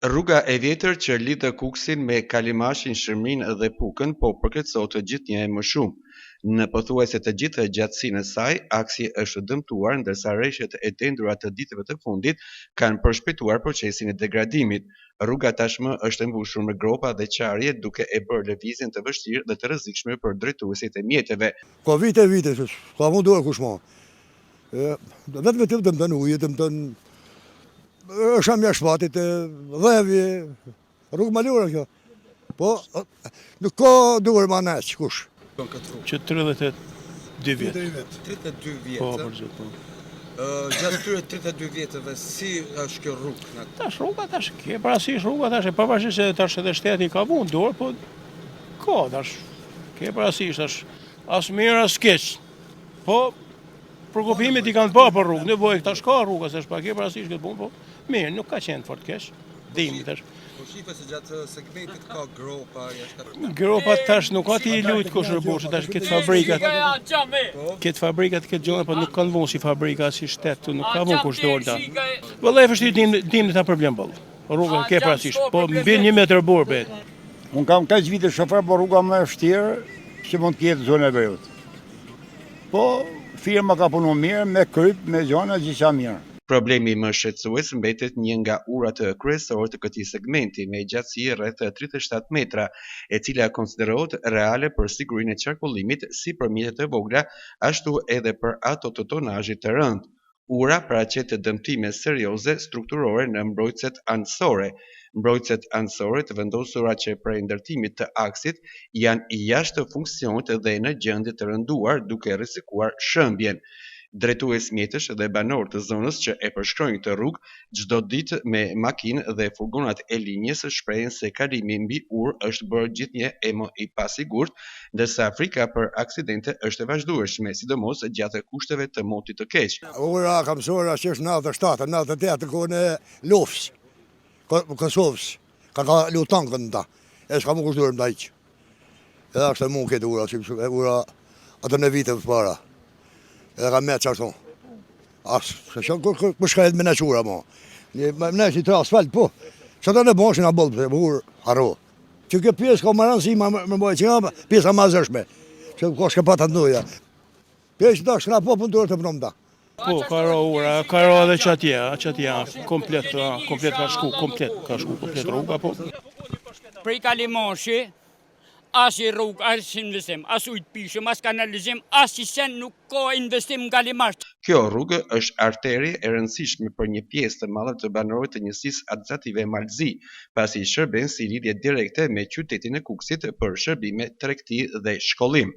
Rruga e vjetër që lidh Kuksin me Kalimashin, Shërmin dhe Pukën po përkërcohet gjithnjë e më shumë. Në pothuajse të gjithë gjatësinë e saj, aksi është dëmtuar, ndërsa rreshtet e tendura të ditëve të fundit kanë përshpejtuar procesin e degradimit. Rruga tashmë është e mbushur me gropa dhe qarje, duke e bërë lëvizjen të vështirë dhe të rrezikshme për drejtuesit e mjeteve. Ka vite, ka munduar kush më. Vetëm dëmton ujë, dëmton është amja shpatit, dhevje, rrugë malura kjo. Po, nuk ka duar ma neq, kush? Që 32 vjetë. 32 vjetë? Po, për gjithë, po. Gjatë këtyre 32 vjetëve, si është kjo rrugë? Tash rruga, tash, ke parasysh rruga, tash, e pavarësisht se tash edhe shteti ka mundur, po, ka, tash, ke parasysh, tash, as mirë, as keq. Po, përkupimit i kanë pa për rrugë, në bojë tash ka rruga, se shpa ke parasysh këtë punë, po, mirë, nuk ka qenë fort keq, dimi tash. Po shife se gjatë segmentit ka gropa, Gropa tash nuk ka ti lujt kush rëboshë, tash këtë fabrikat, këtë gjone, po nuk kanë vonë si fabrika, si shtetë, nuk ka vonë kush dorë ta. Vëllai vështirë dim ta problem boll. Rruga ke parasysh, po mbi 1 metër burr bet. Unë kam kaq vite shofer, po rruga më e vështirë që mund të jetë zona e Veriut. Po firma ka punuar mirë, me kryp, me gjona gjithçka mirë. Problemi më shqetësues mbetet një nga urat kryesorë të këtij segmenti, me gjatësi rreth 37 metra, e cila konsiderohet reale për sigurinë e qarkullimit si për mjetet e vogla, ashtu edhe për ato të tonazhit të rënd. Ura paraqet dëmtime serioze strukturore në mbrojtëset anësore. Mbrojtëset anësore të vendosura që prej ndërtimit të aksit janë jashtë funksionit dhe në gjendje të rënduar, duke rrezikuar shëmbjen. Drejtues mjetësh dhe banor të zonës që e përshkrojnë këtë rrugë çdo ditë me makinë dhe furgonat e linjës shprehen se kalimi mbi urë është bërë gjithnjë e më i pasigurt, ndërsa frika për aksidente është e vazhdueshme, sidomos gjatë kushteve të motit të keq. Ura ka mësuar që është 97, 98 kohën e lufts, Kosovës, ka lu tankën ta, e s'ka më kushtuar më da iq. Edhe është e mund këtë ura, që ura atë në vite për para. Edhe ka me qarton. Se që më shkajt me në qura, mo. Me në që i tra asfalt, po. Që të në boshin a bëllë, për burë, harro. Që kjo pjesë ka më rëndësi, më bëjë që nga pjesë a mazërshme. Që ka shke patat nëja. Pjesë që ta shkëna po pëndurë të pënom ta. Po, ka ro ura, ka ro edhe që atje, komplet ka shku, komplet rruga, po. Prej Kalimashi, as i rrugë, as investim, as ujtë pishëm, as kanalizim, as i sen nuk ka investim në Kalimash. Kjo rrugë është arteri e rëndësishme për një pjesë të madhe të banorëve të njësisë administrative Malzi, pasi shërben si lidhje direkte me qytetin e Kuksit për shërbime, tregti dhe shkollim.